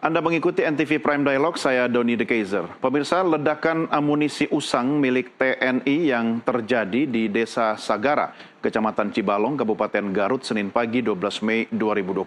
Anda mengikuti NTV Prime Dialog, saya Doni De Kaiser. Pemirsa, ledakan amunisi usang milik TNI yang terjadi di Desa Sagara, Kecamatan Cibalong, Kabupaten Garut, Senin pagi 12 Mei 2025,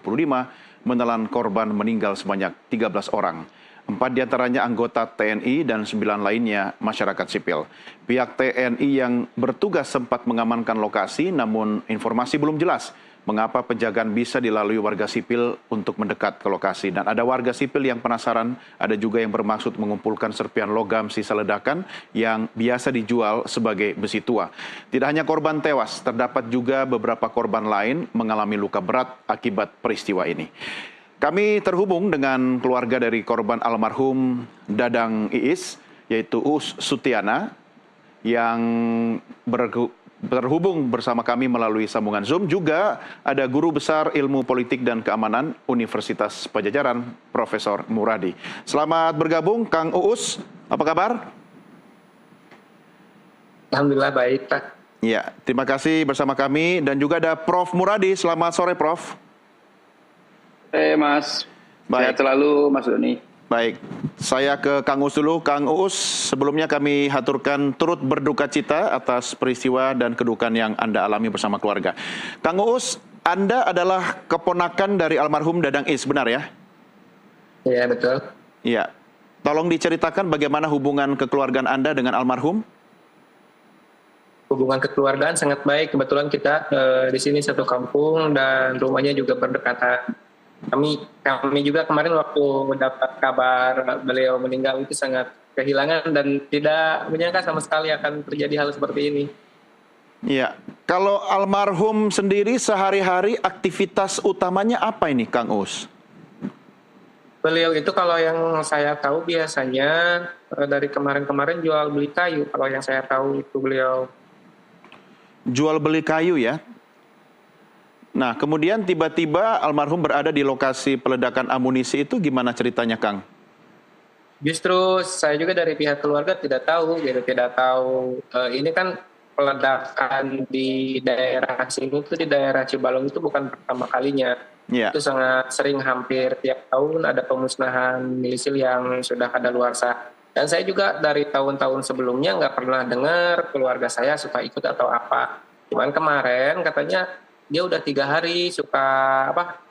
menelan korban meninggal sebanyak 13 orang. 4 diantaranya anggota TNI dan 9 lainnya masyarakat sipil. Pihak TNI yang bertugas sempat mengamankan lokasi, namun informasi belum jelas mengapa penjagaan bisa dilalui warga sipil untuk mendekat ke lokasi. Dan ada warga sipil yang penasaran, ada juga yang bermaksud mengumpulkan serpian logam sisa ledakan yang biasa dijual sebagai besi tua. Tidak hanya korban tewas, terdapat juga beberapa korban lain mengalami luka berat akibat peristiwa ini. Kami terhubung dengan keluarga dari korban almarhum Dadang Iis, yaitu Uus Sutiana, yang terhubung bersama kami melalui sambungan Zoom. Juga ada Guru Besar Ilmu Politik dan Keamanan Universitas Padjadjaran, Profesor Muradi. Selamat bergabung, Kang Uus. Apa kabar? Alhamdulillah baik, Pak. Ya, terima kasih bersama kami. Dan juga ada Prof. Muradi. Selamat sore, Prof. Mas. Baik. Sehat selalu, Mas Doni. Baik, saya ke Kang Uus dulu. Kang Uus, sebelumnya kami haturkan turut berduka cita atas peristiwa dan kedukaan yang Anda alami bersama keluarga. Kang Uus, Anda adalah keponakan dari almarhum Dadang Iis, benar ya? Iya, betul. Iya. Tolong diceritakan bagaimana hubungan kekeluargaan Anda dengan almarhum? Hubungan kekeluargaan sangat baik. Kebetulan kita di sini satu kampung dan rumahnya juga berdekatan. Kami juga kemarin waktu mendapat kabar beliau meninggal itu sangat kehilangan dan tidak menyangka sama sekali akan terjadi hal seperti ini. Iya. Kalau almarhum sendiri sehari-hari aktivitas utamanya apa ini, Kang Uus? Beliau itu kalau yang saya tahu biasanya dari kemarin-kemarin jual beli kayu. Kalau yang saya tahu itu beliau Jual beli kayu ya? Nah, kemudian tiba-tiba almarhum berada di lokasi peledakan amunisi itu, gimana ceritanya, Kang? Justru saya juga dari pihak keluarga tidak tahu, ini kan peledakan di daerah sini itu di daerah Cibalong itu bukan pertama kalinya. Ya. Itu sangat sering, hampir tiap tahun ada pemusnahan milisil yang sudah kadaluarsa. Dan saya juga dari tahun-tahun sebelumnya nggak pernah dengar keluarga saya suka ikut atau apa. Cuman kemarin katanya dia udah 3 hari suka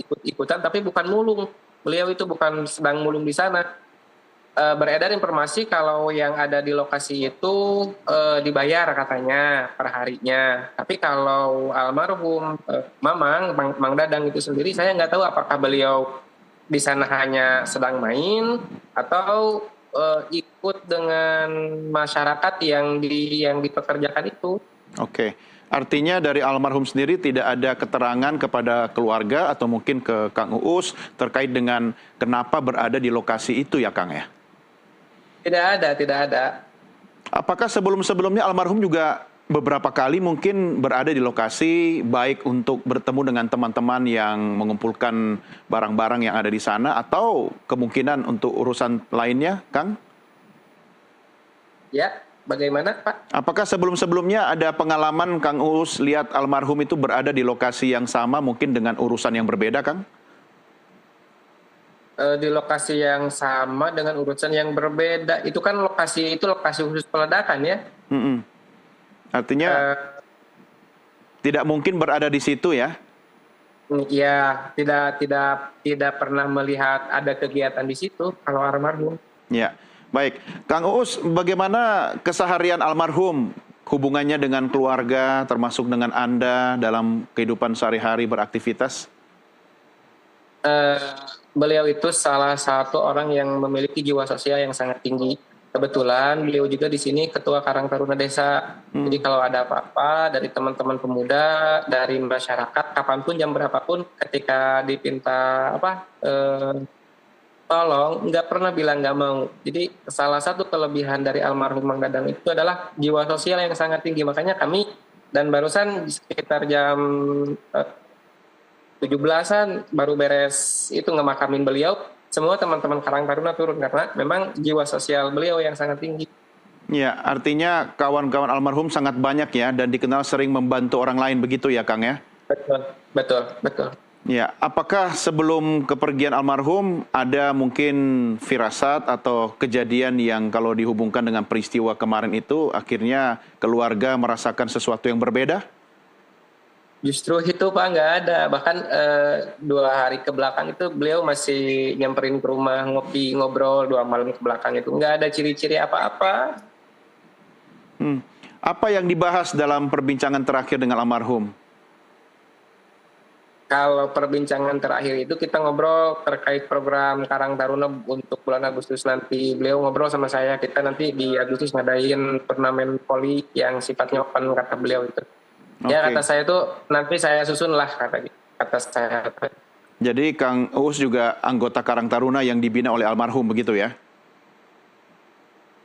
ikut-ikutan, tapi bukan mulung. Beliau itu bukan sedang mulung di sana. Beredar informasi kalau yang ada di lokasi itu dibayar katanya per harinya. Tapi kalau almarhum Mang Dadang itu sendiri, saya nggak tahu apakah beliau di sana hanya sedang main atau ikut dengan masyarakat yang dipekerjakan itu. Oke. Artinya dari almarhum sendiri tidak ada keterangan kepada keluarga atau mungkin ke Kang Uus terkait dengan kenapa berada di lokasi itu ya, Kang ya? Tidak ada. Apakah sebelum-sebelumnya almarhum juga beberapa kali mungkin berada di lokasi, baik untuk bertemu dengan teman-teman yang mengumpulkan barang-barang yang ada di sana, atau kemungkinan untuk urusan lainnya, Kang? Ya, bagaimana, Pak? Apakah sebelum-sebelumnya ada pengalaman Kang Uus lihat almarhum itu berada di lokasi yang sama, mungkin dengan urusan yang berbeda, Kang? Di lokasi yang sama dengan urusan yang berbeda. Itu kan lokasi khusus peledakan ya. Artinya tidak mungkin berada di situ ya? Ya, tidak pernah melihat ada kegiatan di situ kalau almarhum. Ya, baik. Kang Uus, bagaimana keseharian almarhum, hubungannya dengan keluarga, termasuk dengan Anda dalam kehidupan sehari-hari beraktivitas? Beliau itu salah satu orang yang memiliki jiwa sosial yang sangat tinggi. Kebetulan beliau juga di sini ketua Karang Taruna Desa. Jadi kalau ada apa-apa dari teman-teman pemuda, dari masyarakat, kapanpun jam berapapun, ketika dipinta tolong, nggak pernah bilang nggak mau. Jadi salah satu kelebihan dari almarhum Mang Dadang itu adalah jiwa sosial yang sangat tinggi. Makanya kami, dan barusan sekitar jam 17-an baru beres itu ngemakamin beliau, semua teman-teman Karang Taruna turun karena memang jiwa sosial beliau yang sangat tinggi. Ya, artinya kawan-kawan almarhum sangat banyak ya, dan dikenal sering membantu orang lain, begitu ya, Kang ya? Betul. Ya, apakah sebelum kepergian almarhum ada mungkin firasat atau kejadian yang kalau dihubungkan dengan peristiwa kemarin itu akhirnya keluarga merasakan sesuatu yang berbeda? Justru itu Pak nggak ada. Bahkan 2 hari ke belakang itu beliau masih nyamperin ke rumah ngopi ngobrol 2 malam ke belakang itu nggak ada ciri-ciri apa-apa. Hmm. Apa yang dibahas dalam perbincangan terakhir dengan almarhum? Kalau perbincangan terakhir itu kita ngobrol terkait program Karang Taruna untuk bulan Agustus nanti. Beliau ngobrol sama saya, kita nanti di Agustus ngadain turnamen voli yang sifatnya open kata beliau itu. Ya Oke. kata saya tuh nanti saya susun lah kata saya. Jadi Kang Uus juga anggota Karang Taruna yang dibina oleh almarhum begitu ya?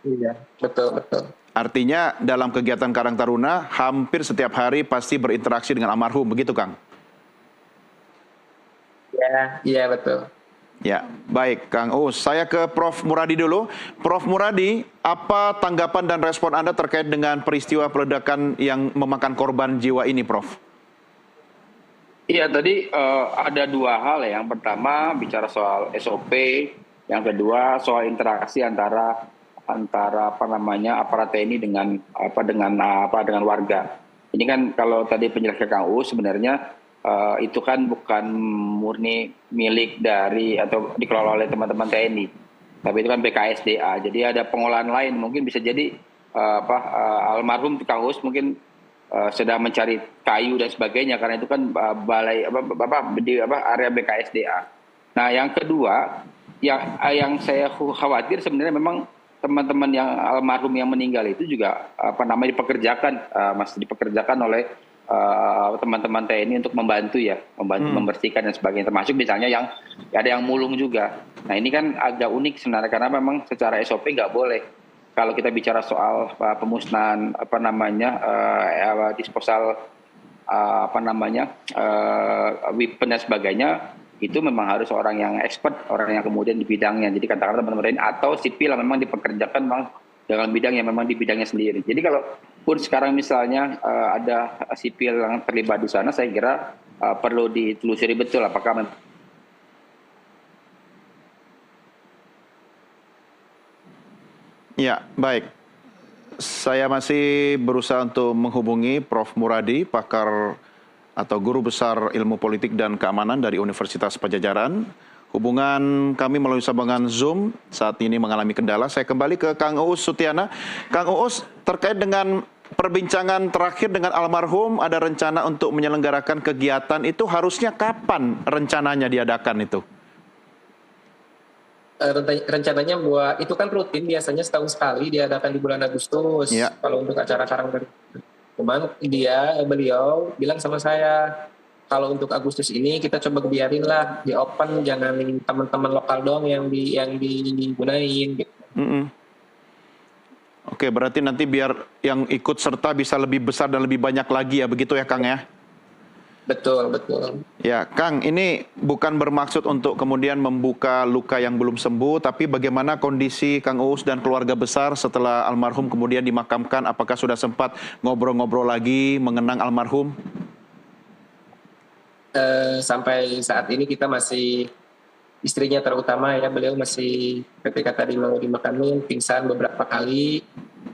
Iya, betul betul. Artinya dalam kegiatan Karang Taruna hampir setiap hari pasti berinteraksi dengan almarhum begitu Kang? Ya, iya betul. Ya, baik Kang Uus. Saya ke Prof. Muradi dulu. Prof. Muradi, apa tanggapan dan respon Anda terkait dengan peristiwa peledakan yang memakan korban jiwa ini, Prof? Iya, tadi ada dua hal ya. Yang pertama bicara soal SOP, yang kedua soal interaksi antara apa namanya aparat TNI dengan warga. Ini kan kalau tadi penjelasan Kang U sebenarnya itu kan bukan murni milik dari atau dikelola oleh teman-teman TNI, tapi itu kan BKSDA. Jadi ada pengolahan lain, mungkin bisa jadi almarhum Kang Us mungkin sedang mencari kayu dan sebagainya karena itu kan balai area BKSDA. Nah, yang kedua yang saya khawatir sebenarnya memang teman-teman yang almarhum yang meninggal itu juga masih dipekerjakan oleh teman-teman TNI untuk membantu membersihkan dan sebagainya, termasuk misalnya yang ada yang mulung juga. Nah, ini kan agak unik sebenarnya karena memang secara SOP nggak boleh. Kalau kita bicara soal pemusnahan disposal weapon dan sebagainya, itu memang harus orang yang expert, orang yang kemudian di bidangnya. Jadi katakanlah teman-teman atau sipil yang memang dipekerjakan memang dalam bidang yang memang di bidangnya sendiri. Jadi kalau pun sekarang misalnya ada sipil yang terlibat di sana, saya kira perlu ditelusuri betul apakah Ya, baik. Saya masih berusaha untuk menghubungi Prof. Muradi, pakar atau guru besar ilmu politik dan keamanan dari Universitas Pajajaran. Hubungan kami melalui sambungan Zoom saat ini mengalami kendala. Saya kembali ke Kang Uus Sutiana. Kang Uus, terkait dengan perbincangan terakhir dengan almarhum, ada rencana untuk menyelenggarakan kegiatan itu harusnya kapan rencananya diadakan itu? Rencananya buat itu kan rutin biasanya setahun sekali diadakan di bulan Agustus. Ya. Kalau untuk acara Karang Taruna. Cuman beliau bilang sama saya, kalau untuk Agustus ini kita coba biarin lah di open, jangan teman-teman lokal doang yang digunain gitu. Oke, berarti nanti biar yang ikut serta bisa lebih besar dan lebih banyak lagi ya, begitu ya Kang ya? Betul, betul. Ya, Kang, ini bukan bermaksud untuk kemudian membuka luka yang belum sembuh, tapi bagaimana kondisi Kang Uus dan keluarga besar setelah almarhum kemudian dimakamkan? Apakah sudah sempat ngobrol-ngobrol lagi mengenang almarhum? Sampai saat ini kita masih, istrinya terutama ya, beliau masih ketika tadi mau dimakamin pingsan beberapa kali.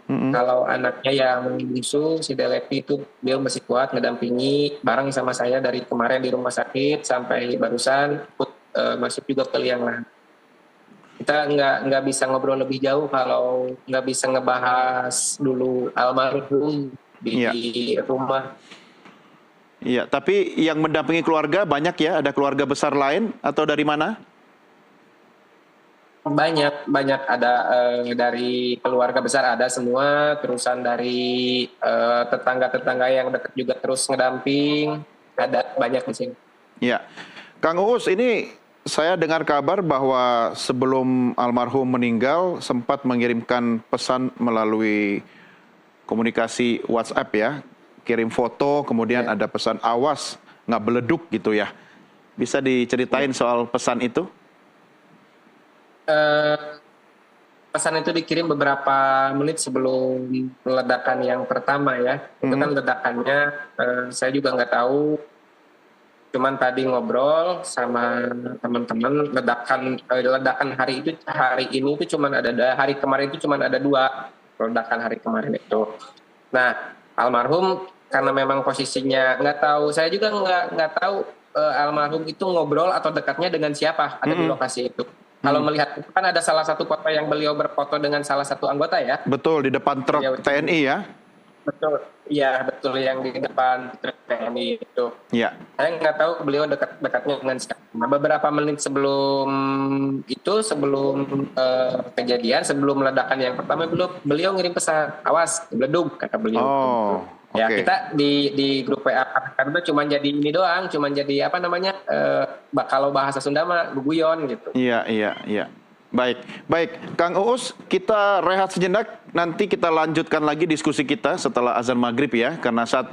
Kalau anaknya yang bungsu si Delepi itu beliau masih kuat ngedampingi bareng sama saya dari kemarin di rumah sakit sampai barusan ikut masuk juga ke liang lahat. Kita nggak bisa ngobrol lebih jauh kalau nggak bisa ngebahas dulu almarhum di rumah. Iya, tapi yang mendampingi keluarga banyak ya? Ada keluarga besar lain atau dari mana? Banyak ada dari keluarga besar ada semua, terusan dari tetangga-tetangga yang dekat juga terus ngedamping, ada banyak di sini. Ya, Kang Uus, ini saya dengar kabar bahwa sebelum almarhum meninggal sempat mengirimkan pesan melalui komunikasi WhatsApp ya, kirim foto, kemudian ada pesan awas nggak beleduk gitu ya. Bisa diceritain soal pesan itu? Pesan itu dikirim beberapa menit sebelum ledakan yang pertama ya. Itu kan ledakannya saya juga nggak tahu Cuman tadi ngobrol sama teman-teman, ledakan hari ini itu cuman hari kemarin itu cuman ada 2 ledakan hari kemarin itu. Nah, almarhum karena memang posisinya nggak tahu, saya juga nggak tahu almarhum itu ngobrol atau dekatnya dengan siapa ada di lokasi itu. Kalau melihat itu kan ada salah satu foto yang beliau berfoto dengan salah satu anggota ya. Betul, di depan truk Ya, TNI ya? betul, iya betul yang di depan truk TNI itu. Ya. Saya nggak tahu beliau dekatnya dengan siapa. Nah, beberapa menit sebelum itu, sebelum kejadian, sebelum ledakan yang pertama, beliau ngirim pesan, awas, beledug, kata beliau. Oh, Ya, oke. kita di grup WA karena cuma jadi ini doang, cuma jadi apa namanya, kalau bahasa Sunda mah guguyon gitu. Iya, iya, iya. Baik, baik. Kang Uus, kita rehat sejenak. Nanti kita lanjutkan lagi diskusi kita setelah azan maghrib ya. Karena saat